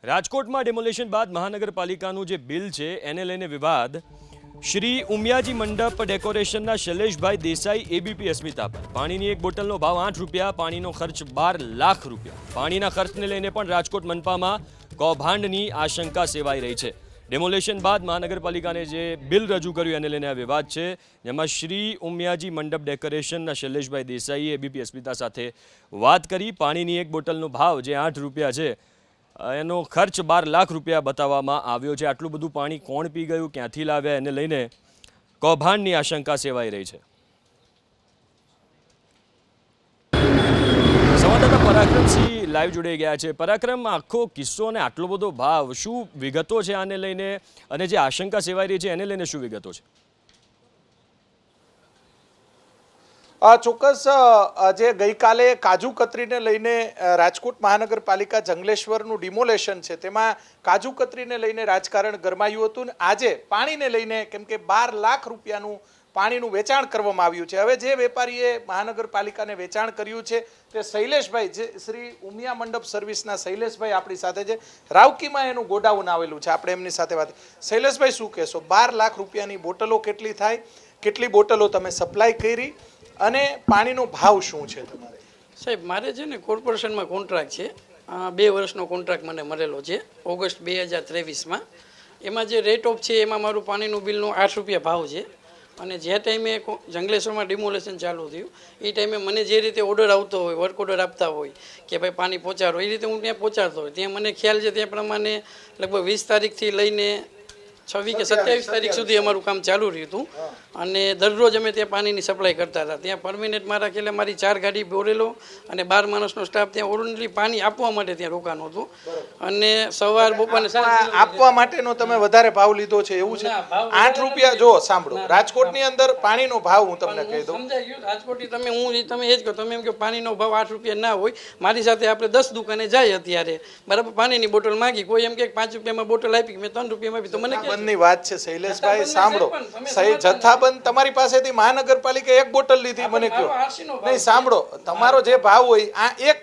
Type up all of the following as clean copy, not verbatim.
રાજકોટમાં ડેમોલેશન બાદ મહાનગરપાલિકાનું જે બિલ છે એને લઈને વિવાદ શ્રી ઉમિયાજી મંડપ ડેકોરેશનના શૈલેષભાઈ દેસાઈ એબીપી અસ્મિતા પર પાણીની એક બોટલનો ભાવ 8 રૂપિયા, પાણીનો ખર્ચ 12 લાખ રૂપિયા. પાણીના ખર્ચને લઈને પણ રાજકોટ મનપામાં કૌભાંડની આશંકા સેવાઈ રહી છે. ડેમોલેશન બાદ મહાનગરપાલિકાને જે બિલ રજૂ કર્યું એને લઈને આ વિવાદ છે, જેમાં શ્રી ઉમિયાજી મંડપ ડેકોરેશનના શૈલેષભાઈ દેસાઈએ એબીપી અસ્મિતા સાથે વાત કરી. પાણીની એક બોટલનો ભાવ જે 8 રૂપિયા છે એનો ખર્ચ 12 લાખ રૂપિયા બતાવવામાં આવ્યો છે. આટલું બધું પાણી કોણ પી ગયું, ક્યાંથી લાવ્યા, એને લઈને કૌભાંડની આશંકા સેવાઈ રહી છે. સંવાદદાતા પરાક્રમસિંહ લાઈવ જોડાઈ ગયા છે. પરાક્રમ, આખો કિસ્સો અને આટલો બધો ભાવ, શું વિગતો છે આને લઈને, અને જે આશંકા સેવાઈ રહી છે એને લઈને શું વિગતો છે? ચોક્કસ જે ગઈકાલે કાજુ કતરીને લઈને રાજકોટ મહાનગરપાલિકા જંગલેશ્વરનું ડિમોલેશન છે તેમાં કાજુ કતરીને લઈને રાજકારણ ગરમાયું હતું. આજે પાણીને લઈને, કેમ કે 12 લાખ રૂપિયાનું પાણીનું વેચાણ કરવામાં આવ્યું છે. હવે જે વેપારીએ મહાનગરપાલિકાને વેચાણ કર્યું છે તે શૈલેષભાઈ, જે શ્રી ઉમિયા મંડપ સર્વિસના શૈલેષભાઈ આપણી સાથે છે. રાવકીમાં એનું ગોડાઉન આવેલું છે. આપણે એમની સાથે વાત. શૈલેષભાઈ, શું કહેશો? 12 લાખ રૂપિયાની બોટલો કેટલી થાય, કેટલી બોટલો તમે સપ્લાય કરી, અને પાણીનો ભાવ શું છે તમારે? સાહેબ, મારે છે ને કોર્પોરેશનમાં કોન્ટ્રાક્ટ છે. 2 વર્ષનો કોન્ટ્રાક્ટ મને મળેલો છે ઓગસ્ટ 2023માં. એમાં જે રેટ ઓફ છે એમાં મારું પાણીનું બિલનું 8 રૂપિયા ભાવ છે. અને જે ટાઈમે જંગલેશ્વરમાં ડિમોલેશન ચાલુ થયું એ ટાઈમે મને જે રીતે ઓર્ડર આવતો હોય, વર્ક ઓર્ડર આપતા હોય કે ભાઈ પાણી પહોંચાડો, એ રીતે હું ત્યાં પહોંચાડતો હોય. ત્યાં મને ખ્યાલ છે તે પ્રમાણે લગભગ 20 તારીખથી લઈને 26 કે 27 તારીખ સુધી અમારું કામ ચાલુ રહ્યું હતું. અને દરરોજ અમે ત્યાં પાણીની સપ્લાય કરતા હતા. ત્યાં પરમિનેન્ટ મારા ખેલે મારી 4 ગાડી બોરેલો અને 12 માણસનો સ્ટાફ ત્યાં ઓર્ડિનરી પાણી આપવા માટે ત્યાં રોકાવાનું હતું. અને સવાર બપોરને આપવા માટેનો તમે વધારે ભાવ લીધો છે એવું છે? 8 રૂપિયા. જો સાંભળો, રાજકોટની અંદર પાણીનો ભાવ હું તમને કહી દઉં. સમજાઈ ગયું? રાજકોટની તમે એ જ કહો, તમે એમ કે પાણીનો ભાવ 8 રૂપિયા ના હોય. મારી સાથે આપણે 10 દુકાને જાય અત્યારે, બરાબર, પાણીની બોટલ માંગી, કોઈ એમ કે 5 રૂપિયામાં બોટલ આપી, મેં 3 રૂપિયામાં આપી, તો મને ની વાત છે. શૈલેષભાઈ સાંભળો, જથ્થાબંધ તમારી પાસેથી મહાનગરપાલિકા એક બોટલ લીધી, મને કહો. નહીં, સાંભળો, તમારો જે ભાવ હોય આ એક,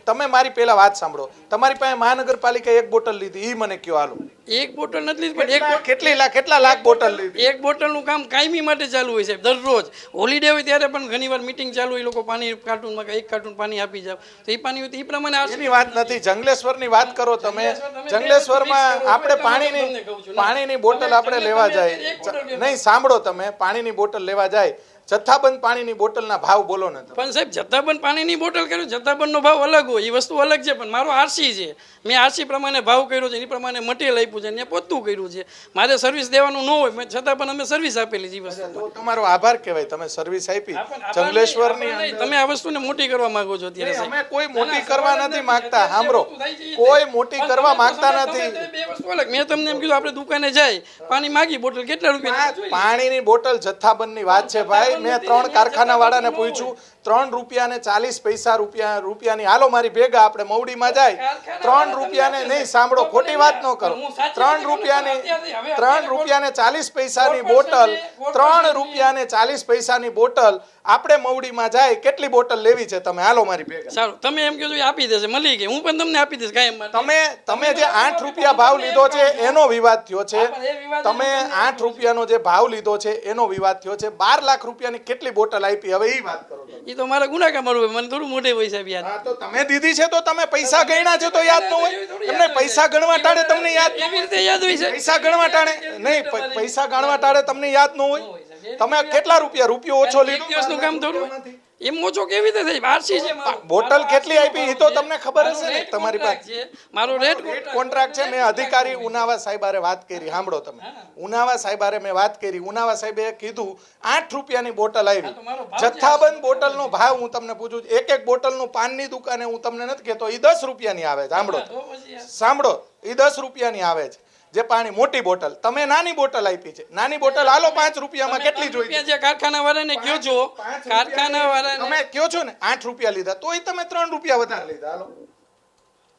તમે મારી પહેલા વાત સાંભળો. તમારી પાસે મહાનગરપાલિકા એક બોટલ લીધી, એ મને કહો. હાલો, એક બોટલ નથી લીધી, પણ કેટલા લાખ બોટલ લીધી? એક બોટલનું કામ કાયમી માટે ચાલુ હોય છે દરરોજ. હોલિડે હોય ત્યારે પણ ઘણીવાર મીટિંગ ચાલુ હોય, લોકો પાણી કાર્ટૂનમાં એક કાર્ટૂન પાણી આપી જાવ, તો એ પાણી હોય એ પ્રમાણે. એની વાત નથી, જંગલેશ્વરની વાત કરો તમે. જંગલેશ્વરમાં આપણે પાણીની બોટલ આપણે લેવા જાય. નહીં, સાંભળો, તમે પાણીની બોટલ લેવા જાય, જથ્થાબંધ પાણીની બોટલના ભાવ બોલો ને. પણ સાહેબ, જથ્થાબંધ પાણીની બોટલ કર્યું, જથ્થાબંધનો ભાવ અલગ હોય, એ વસ્તુ અલગ છે. પણ મારો આરસી છે, મેં આરસી પ્રમાણે ભાવ કર્યો છે, એની પ્રમાણે મટીરિયલ આપ્યું છે, ત્યાં પોતું કર્યું છે. મારે સર્વિસ દેવાનું ન હોય, છતાં પણ અમે સર્વિસ આપેલી છે. વસ્તુ તમારો આભાર કહેવાય, તમે સર્વિસ આપી જંગલેશ્વરની. તમે આ વસ્તુને મોટી કરવા માંગો છો અત્યારે. અમે કોઈ મોટી કરવા નથી માંગતા. સાંભળો, કોઈ મોટી કરવા માંગતા નથી. બે વસ્તુ અલગ. મેં તમને એમ કીધું, આપણે દુકાને જાય, પાણી માગી, બોટલ કેટલા રૂપિયા? પાણીની બોટલ જથ્થાબંધની વાત છે ભાઈ. મેં 3 કારખાના વાળાને પૂછ્યું, 3 રૂપિયા ને 40 પૈસા રૂપિયાની. હાલો મારી ભેગા, આપણે મવડીમાં જાય. 3 રૂપિયાને, નહીં સાંભળો, ખોટી વાત ન કરો. 3 રૂપિયાને 40 પૈસાની બોટલ, 3 રૂપિયાને 40 પૈસાની બોટલ આપણે મવડીમાં જાય. કેટલી બોટલ લેવી છે તમે? હાલો મારી ભેગા. સારું, તમે એમ કહો આપી દેશે, મળી ગઈ, હું પણ તમને આપી દઈશ કાયમ. તમે જે 8 રૂપિયા ભાવ લીધો છે એનો વિવાદ થયો છે. તમે 8 રૂપિયાનો જે ભાવ લીધો છે એનો વિવાદ થયો છે. 12 લાખ રૂપિયાની કેટલી બોટલ આપી, હવે એ વાત કરો. એ તો મારા ગુનાકા મારું, મને થોડું મોટે પૈસા યાદ. હા, તો તમે દીધી છે તો તમે પૈસા ગણ્યા છે તો યાદ ન હોય એમને? પૈસા ગણવા ટાળે તમને યાદ ન હોય? યાદ હોય છે પૈસા ગણવા ટાળે? નહીં, પૈસા ગણવા ટાળે તમને યાદ ન હોય? તમે કેટલા રૂપિયો ઓછો લીધો? દિવસનું કામ થોડું એમ ઓછો કેવી રીતે થઈ? આરસી છે, બોટલ કેટલી આપી એ તો તમને ખબર હશે ને. તમારી પાસે મારો રેટ કોન્ટ્રાક્ટ છે. મેં અધિકારી ઉનાવા સાહેબારે વાત કરી. સાંભળો તમે, ઉનાવા સાહેબારે મેં વાત કરી. ઉનાવા સાહેબે કીધું 8 રૂપિયાની બોટલ આવી. જથ્થાબંધ બોટલનો ભાવ હું તમને પૂછું, એક બોટલનું પાનની દુકાને હું તમને નથી કહેતો, એ 10 રૂપિયાની આવે છે. સાંભળો, એ 10 રૂપિયાની આવે છે. જે પાણી મોટી બોટલ, તમે નાની બોટલ આપી છે. નાની બોટલ હાલો 5 રૂપિયામાં કેટલી જોઈએ? જે કારખાના વાળાને કયો છો, કારખાના વાળા તમે કયો છો ને 8 રૂપિયા લીધા, તોય તમે 3 રૂપિયા વધારે લીધા. હાલો,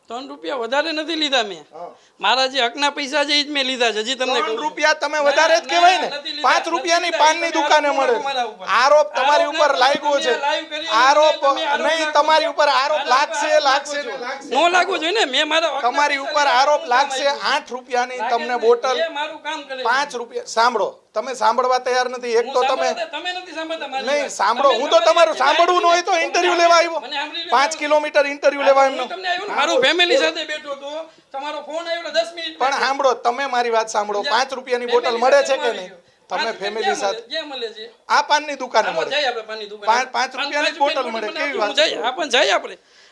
₹3 વધારે નથી લીધા મેં. મારા જે હકના પૈસા છે એ જ મેં લીધા છે. હજી તમને કહું છું. ₹3 તમે વધારે જ કહેવાય ને. નથી લીધા. ₹5 પાનની દુકાને મળે તમારા ઉપર. આરોપ તમારી આરોપ ઉપર ના લાગ્યો તમે છે. live કરી આરોપ તમે આરોપ નહીં, નાખો તમારી છો. ઉપર આરોપ લાગશે લાગશે. નો લાગવો જોઈએ ને. મેં મારા હકના તમારી પૈસા ઉપર લીધા. આરોપ હું લાગશે. લાગ્યું. ₹8 લાગે તમને જ બોટલ નહીં. એ મારું કામ કરે છે. ₹5 સાંભળો, તમે સાંભળવા તૈયાર નથી. એક હું તો તમે સાંભળતા, તમે નથી સાંભળતા મારી નહીં વાત. સાંભળો. તમે હું તો તમારું તમારી સાંભળવું ન હોય તો ઇન્ટરવ્યુ લેવા આવ્યો. મને સાંભળી લો. 5 કિલોમીટર ઇન્ટરવ્યુ લેવા હું એમનો. તમને આવ્યો ને, મારું ફેમિલી સાથે બેઠો હતો. તમારો ફોન આવ્યો 10 મિનિટ પણ સાંભળો, તમે મારી વાત સાંભળો. ₹5 બોટલ મળે છે કે નહીં? તમે ફેમિલી સાથે ક્યાં મળે છે? આ પાનની દુકાને આમાં મળે. જઈએ આપણે પાનની દુકાને. ₹5 ની બોટલ મળે. કેવી વાત જઈએ આપણે જઈએ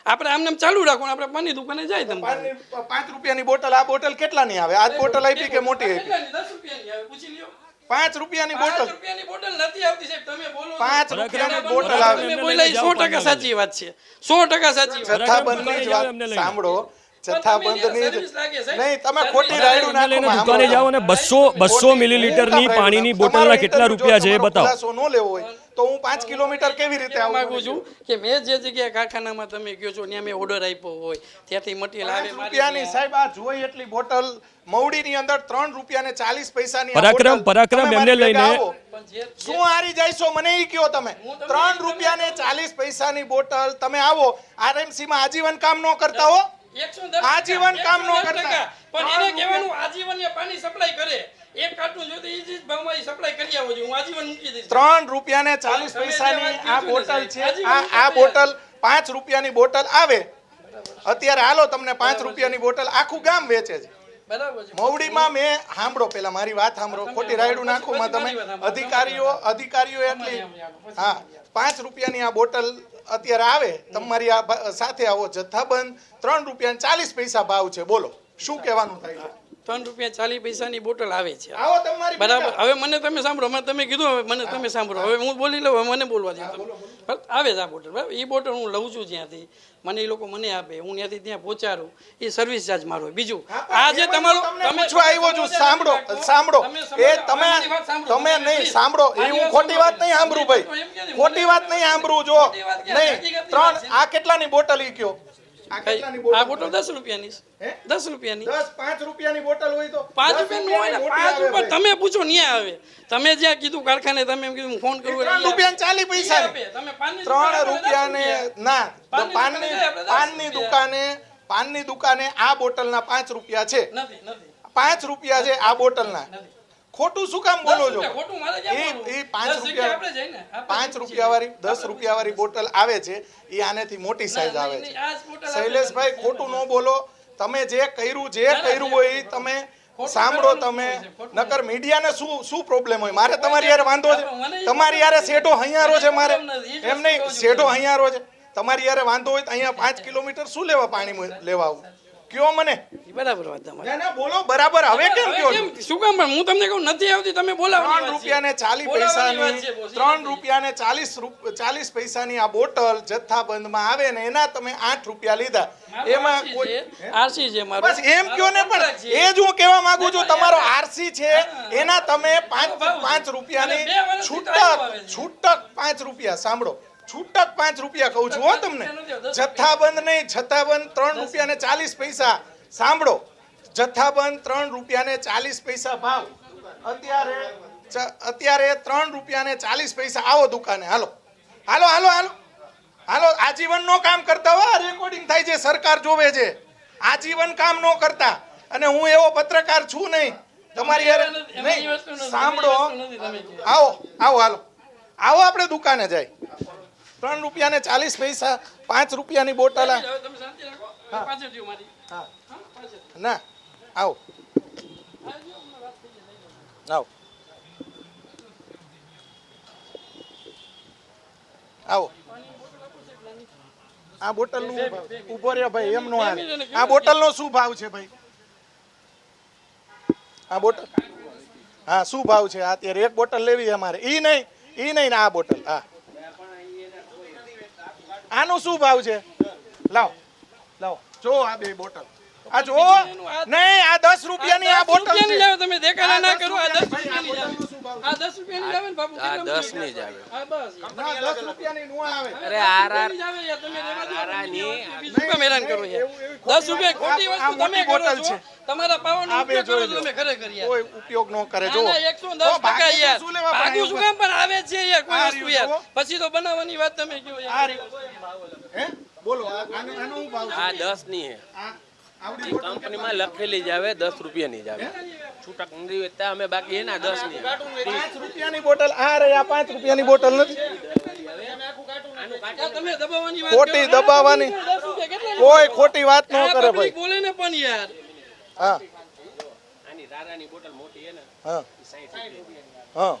આપણે આમને આમ ચાલુ રાખો ને આપણે પાનની દુકાને જાય તમે. ₹5 બોટલ. આ બોટલ કેટલાની આવે? આ બોટલ આપી કે મોટી આપી? કેટલાની? 10 રૂપિયાની આવે, પૂછી લ્યો. ₹5 બોટલ. 5 રૂપિયાની બોટલ નથી આવતી સાહેબ, તમે બોલો છો. ₹5 બોટલ આવે. તમે બોલ્યા એ 100% સાચી વાત છે. 100% સાચી વાત. જથ્થાબંધની જ વાત સાંભળો. જથ્થાબંધની જ નહીં, તમે ખોટી રાયડું નાખો. લઈને દુકાને જાઓ અને 200 મિલીલીટરની પાણીની બોટલના કેટલા રૂપિયા છે એ બતાવો. ખુલાસો ન લેવો હોય તો હું 5 કિલોમીટર કેવી રીતે આવું? માંગુ છું કે મેં જે જગ્યાએ કારખાનામાં તમે કહો છો ત્યાં મેં ઓર્ડર આપ્યો હોય ત્યાંથી મટીરિયલ આવે ₹5 સાહેબ, આ જોઈ એટલી બોટલ મવડીની અંદર ₹3.40 પરાક્રમ એમને લઈને શું હારી જાયશો મને ઈ કયો તમે? ₹3.40 બોટલ તમે આવો. RMC માં આજીવન કામ ન કરતા હો. 110 આજીવન કામ ન 110 કરતા. પણ એને કહેવાનું આજીવન એ પાણી સપ્લાય કરે. એક કાર્ટૂન જોઈતું એ જ ભાવમાં સપ્લાય કરી આવો છો. હું આજીવન મૂકી દઈશ. ₹3.40 આ બોટલ છે. આ બોટલ ₹5 બોટલ આવે અત્યારે. હાલો, તમને ₹5 બોટલ આખું ગામ વેચે છે. બરાબર છે. મવડીમાં મેં સાંભળો, પેલા મારી વાત સાંભળો. ખોટી રાયડું નાખોમાં તમે અધિકારીઓ એટલી. હા, ₹5 આ બોટલ અત્યારે આવે. તમારી આ સાથે આવો. જથ્થાબંધ ₹3.40 ભાવ છે. બોલો શું કહેવાનું થાય છે? ₹3.40 બોટલ આવે છે. આવો તમારી બરાબર. હવે મને તમે સાંભળો, મને તમે કીધું, હવે મને તમે સાંભળો. હવે હું બોલી લઉં, હવે મને બોલવા દો. બરાબર? આવે છે આ બોટલ. બરાબર. એ બોટલ હું લઉં છું જ્યાંથી, મને એ લોકો મને આપે, હું ત્યાંથી ત્યાં પહોંચાડું. એ સર્વિસ ચાર્જ મારો હોય. બીજું આ જે તમારો તમે પૂછવા આવ્યો છું. સાંભળો એ તમે નહીં સાંભળો. એ હું ખોટી વાત નહીં સાંભળું ભાઈ. ખોટી વાત નહીં સાંભળું. જો નહીં આ કેટલાની બોટલ ઈ કયો? આ બોટલ ₹10 ની છે. ₹10 ની. 5 બોટલ હોય તો ₹5 નું હોય ને, ₹5 તમે પૂછો ન્યા આવે. તમે જ્યાં કીધું કારખાને, તમે એમ કીધું ફોન કરું ₹3.40 તમે પાનની ₹3 ના પાનની દુકાને આ બોટલના ₹5 છે. નથી ₹5 છે આ બોટલના. ખોટું શું કામ બોલો છો? ખોટું મારે ક્યાં બોલવું? એ ₹10 આપણે જઈને ₹5 વાળી બોટલ આવે છે. એ આનેથી મોટી સાઈઝ આવે છે. આ જ બોટલ શૈલેષભાઈ, ખોટું ન બોલો. તમે જે કર્યું હોય એ તમે સાંભળો. તમે નકર મીડિયાને શું પ્રોબ્લેમ હોય? મારે તમારી યારે વાંધો છે? તમારી યારે શેઠો હૈયારો છે મારે? એમ નહીં, શેઠો હૈયારો છે. તમારી યારે વાંધો હોય તો અહીંયા 5 કિલોમીટર શું લેવા પાણી લેવા આવું? કયો મને. બરાબર વાત તમારી. ના બોલો બરાબર. હવે કેમ કયો? શું કામ? પણ હું તમને કહું નથી આવતી, તમે બોલાવો. ₹3.40 આ બોટલ જથ્થાબંધમાં આવે ને એના તમે ₹8 લીધા. એમાં કોઈ આરસી છે મારો. બસ એમ કયો ને. પણ એ જ હું કહેવા માંગુ છું. તમારો આરસી છે એના તમે ₹5 છૂટક ₹5 સાંભળો. છૂટક ₹5 કહું છું હો તમને. જથ્થાબંધ નહીં. જથ્થાબંધ ₹3.40 સાંભળો. જથ્થાબંધ ₹3.40 ભાવ. અત્યારે ₹3.40 આવો દુકાને. હાલો આજીવન નો કામ કરતા હો. રેકોર્ડિંગ થાય છે, સરકાર જોવે છે. આજીવન કામ નો કરતા. અને હું એવો પત્રકાર છું નહીં તમારી યાર. નહીં સાંભળો. આવો આપણે દુકાને જાય. ₹3.40 ₹5 બોટલ. ના આવો આ બોટલ નું ઉભો રહ્યો ભાઈ. એમ નો હાલે. આ બોટલ નો શું ભાવ છે ભાઈ? આ બોટલ હા શું ભાવ છે? અત્યારે એક બોટલ લેવી અમારે. ઈ નહીં આ બોટલ. હા આનો શું ભાવ છે? લાવો જો આ બે બોટલ. આ જો નહીં, આ ₹10 ની આ બોટલ છે. તમે દેખાડા ના કરો. આ ₹10 ની આ 10 રૂપિયાની જ આવે ને બાપુ? આ કેટલામાં 10 ની જ આવે. હા બસ યાર. ના, 10 રૂપિયાની નો આવે. અરે આર જ આવે યાર, તમે રહેવા દો. આરાની બીજું કેમ હેરાન કરો યાર? એવી 10 રૂપિયા ખોટી આ વસ્તુ તમે મોટી કરો બોટલ છો. છે. તમારા પાવરનો આ બે ઉપયોગ કરો જોઈ છો લો. તમે ખરેખર યાર. કોઈ ઉપયોગ ન કરે ના, જો ના, 110% યાર. શું લેવા ભાગું શું કામ પણ આવે છે યાર કોઈ આ વસ્તુ રહ્યું યાર. જુઓ. પછી તો બનાવવાની વાત તમે કહો આ યાર. હે બોલો આનો હું ભાવ છે? આ 10 ની હે. આ આવડી બોટલ કંપનીમાં લખેલી જ આવે 10 રૂપિયાની જ આવે. છૂટક નથી વેચતા અમે, બાકી એના 10 ની આવે. 5 રૂપિયાની બોટલ આ રહી, આ 5 રૂપિયાની બોટલ નથી. આ તમે દબાવવાની વાત ખોટી કરો. દબાવવાની. 10 રૂપિયા કેટલા કોઈ ખોટી વાત ન આ કરે public ભાઈ. બોલે ને પણ યાર. હા આની રારાની બોટલ મોટી હે ને, હા 60 રૂપિયા. હા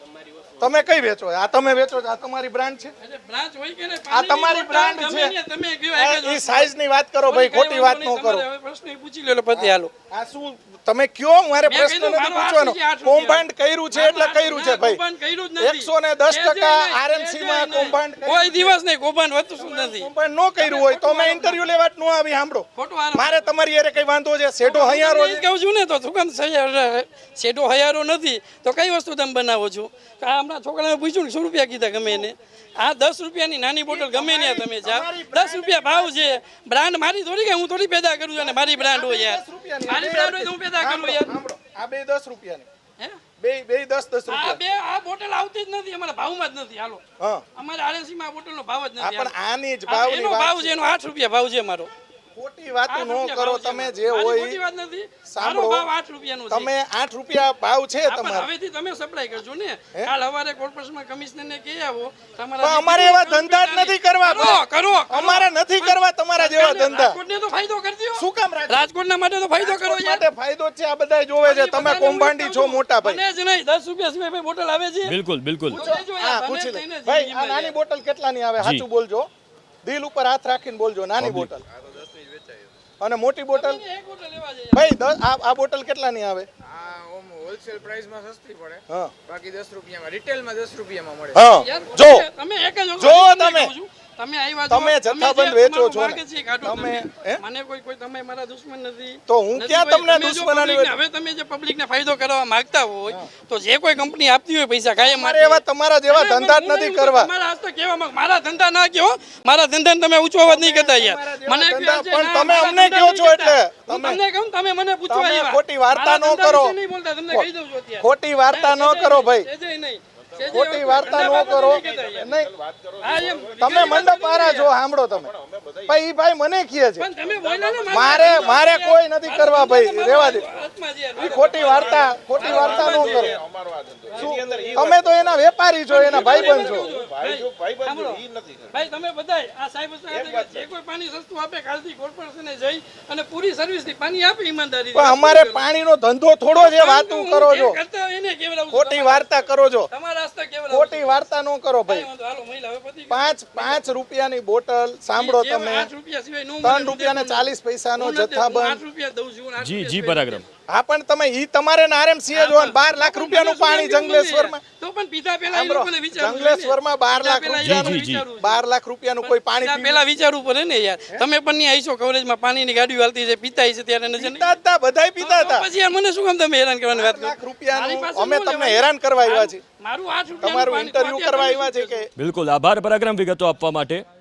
તમે કઈ વેચો? આ તમે વેચો છો? આ તમારી બ્રાન્ડ છે? એટલે બ્રાન્ચ હોય કે ને આ તમારી બ્રાન્ડ ગમે છે. ત્યાં તમે કયો એક જ એ વસ્તુ. સાઈઝ ની વાત કરો ભાઈ, ખોટી વાત ન કરો. તમારે હવે પ્રશ્ન ઈ પૂછી લો એટલે પછી હાલો. આ શું તમે કયો? મારે મેં પ્રશ્ન કીધું નથી મારો પૂછવાનો. 8 રૂપિયા. કૌભાંડ કર્યું છે એટલે કર્યું છે ભાઈ. કૌભાંડ કર્યું જ નથી. 110% RMC માં કૌભાંડ કર્યું. કોઈ દિવસ નહીં કૌભાંડ વધતું શું નથી. કૌભાંડ ન કર્યું હોય તો મેં ઇન્ટરવ્યુ લેવા જ ન આવી. સાંભળો, ખોટું આરોપ. મારે તમારી હારે કઈ વાંધો છે? શેઠો હૈયારો હું છે. કહું છું ને તો શું કામ શેઠો હયારો નથી તો કઈ વસ્તુ તમે બનાવો છો? આ હમણાં છોકરાને પૂછ્યું ને 100 રૂપિયા કીધા ગમે એને. આ 10 રૂપિયાની નાની બોટલ ગમે ત્યાં તમે જાઓ, 10 રૂપિયા ભાવ છે. બ્રાન્ડ મારી થોડી કે હું થોડી પેદા કરું છું અને મારી બ્રાન્ડ હોય યાર. 10 રૂપિયાની. મારી બ્રાન્ડ હોય તો હું પેદા કરું યાર. સાંભળો, આ બે 10 રૂપિયાની. હે? બે 10 આ રૂપિયા. બે આ બોટલ આવતી જ નથી અમારા ભાવમાં જ નથી. હાલો હા અમારે આરએસસી માં આ બોટલનો ભાવ જ આ નથી. પણ આની જ આ ભાવની એનો વાત ભાવ છે. છે, એનો 8 રૂપિયા ભાવ છે મારો. ખોટી વાતો 8 ન રૂપિયા કરો ભાવ છે તમે. મારો. જે મારી હોય ખોટી વાત નથી. મારો સાંભળો. ભાવ 8 રૂપિયાનો છે. તમે 8 રૂપિયા ભાવ છે હા, પણ તમારો. હવેથી તમે સપ્લાય કરજો ને. કાલ સવારે કોર્પોરેશનમાં કમિશનરને કહી આવો તમારા પણ અમારે એવા ધંધા જ નથી કરવા કરો ભાઈ. કરો અમારે નથી કરવા તમારા જેવા ધંધા. રાજકોટને તો ફાયદો કરી દ્યો. શું કામ રાજકોટ રાજકોટના માટે તો ફાયદો કરો યાર. માટે ફાયદો છે? આ બધા જોવે છે. તમે કૌભાંડી છો મોટા ભાઈ. મને જ નહીં 10 રૂપિયા સિવાય ભાઈ બોટલ આવે છે. બિલકુલ બિલકુલ. પૂછજો યાર, હા બને પૂછી જ નહીં લે ને ભાઈ. આ જિંદગીમાં નાની યાર. બોટલ કેટલાની આવે? સાચું બોલજો. દિલ ઉપર હાથ રાખીને બોલજો. નાની બોટલ અને મોટી બોટલ એક બોટલ લેવા જાય. ભાઈ આ બોટલ કેટલાની આવે? હોલસેલ પ્રાઇસમાં સસ્તી પડે, હા બાકી 10 રૂપિયામાં રિટેલમાં 10 રૂપિયામાં મળે. હા યાર, જો તમે એક જ વખત જો હું તમે. કહું છું. તમે આવ્યા છો, તમે તમે જથ્થાબંધ જે વેચો તમારું છો ને. માર્કેટ છે, કાઢો તમે, તમે. હે? મને કોઈ તમે મારા દુશ્મન નથી. તો હું નથી ક્યાં ભાઈ. તમને તમે જો દુશ્મનાની publicને- હવે તમે જે પબ્લિકને ફાયદો કરવા માંગતા હોય તો જે કોઈ કંપની આપતી હોય પૈસા કાયમ મારે એવા તમારા જેવા તમે ધંધા જ હું નથી નહીં, કરવા. તમારા હસ્તે કહેવા માંગ મારા ધંધા ના કહો. મારા ધંધાને તમે ઊંચો અવાજ નહીં કરતા યાર. મને ધંધા કહે છે, પણ ના, તમે મારા અમને ધંધા કહો નહીં છો કરતા. એટલે. હું તમે- તમને કહું તમે મને પૂછવા તમે આવ્યા. ખોટી વાર્તા મારા ન ધંધા કરો. વિશે નહીં બોલતા, તમને કહી દઉં છું અત્યારે. ખોટી વાર્તા ન સેજે કરો નહીં, ભાઈ. સેજે નહીં. સેજે ખોટી વખત વાર્તા ધંધા ન કરો. બાબતે નહીં કહેતા યાર. નહીં હા, એમ. તમે મંડપ વાળા છો. સાંભળો તમે ભાઈ. ઈ ભાઈ મને કહે છે પણ તમે બોલ્યા ને મારે કોઈ નથી કરવા ભાઈ. રેવા દે. હાથમાં છે યાર. ઈ ખોટી વાર્તા ન કરો. શું તમે તો એના વેપારી છો, એના ભાઈબંધ છો. સાંભળો. ભાઈ તમે બધાય આ સાહેબ સાથે જે કોઈ પાણી સસ્તું આપે કાલથી કોર્પોરેશને જઈ અને પૂરી સર્વિસથી પાણી આપે ઈમાનદારી પણ અમારે પાણીનો ધંધો થોડો છે. વાતું કરો છો. એને કેવડાવું છું. ખોટી વાર્તા કરો છો. તમારા હસ્તે કેવડાવું ખોટી વાર્તા ન કરો ભાઈ. છું. હાલો મહિલા હવે પતિ 5 રૂપિયાની બોટલ. સાંભળો જે તમે 8 રૂપિયા સિવાય નો 3 રૂપિયા ને 40 પૈસાનો હું નથી દેતો. હું જથ્થાબંધ. 8 રૂપિયા દઉં છું. હું 8 જી રૂપિયા જી સિવાય પરાક્રમ. હા પણ તમે ઈ તમારે આરએમસીએ જો 12 લાખ રૂપિયાનું પાણી જંગલેશ્વરમાં. તો પણ પીતા પહેલા એ સાંભળો, લોકોને વિચારવું જંગલેશ્વરમાં 12 લાખ પહેલા રૂપિયાનું જી, જી, જી. 12 લાખ રૂપિયાનું કોઈ પાણી પીતા પહેલા વિચારવું પડે ને યાર. તમે પણ નહીં આવીશો કવરેજમાં પાણીની ગાડીઓ હાલતી છે પીતા છે ત્યારે નજર નહીં. પીતા હતા, બધાય પીતા હતા. પછી યાર મને શું કામ તમે હેરાન કરવાની વાત 12 કરો? લાખ રૂપિયાનું મારી પાસે અમે શું તમને લેવાય? હેરાન કરવા આવ્યા છીએ. મારું 8 રૂપિયાનું તમારું પાણી તો ઇન્ટરવ્યુ અત્યારે કરવા તમે આવ્યા છે શું કે કહેશો? બિલકુલ આભાર પરાક્રમ વિગતો આપવા માટે.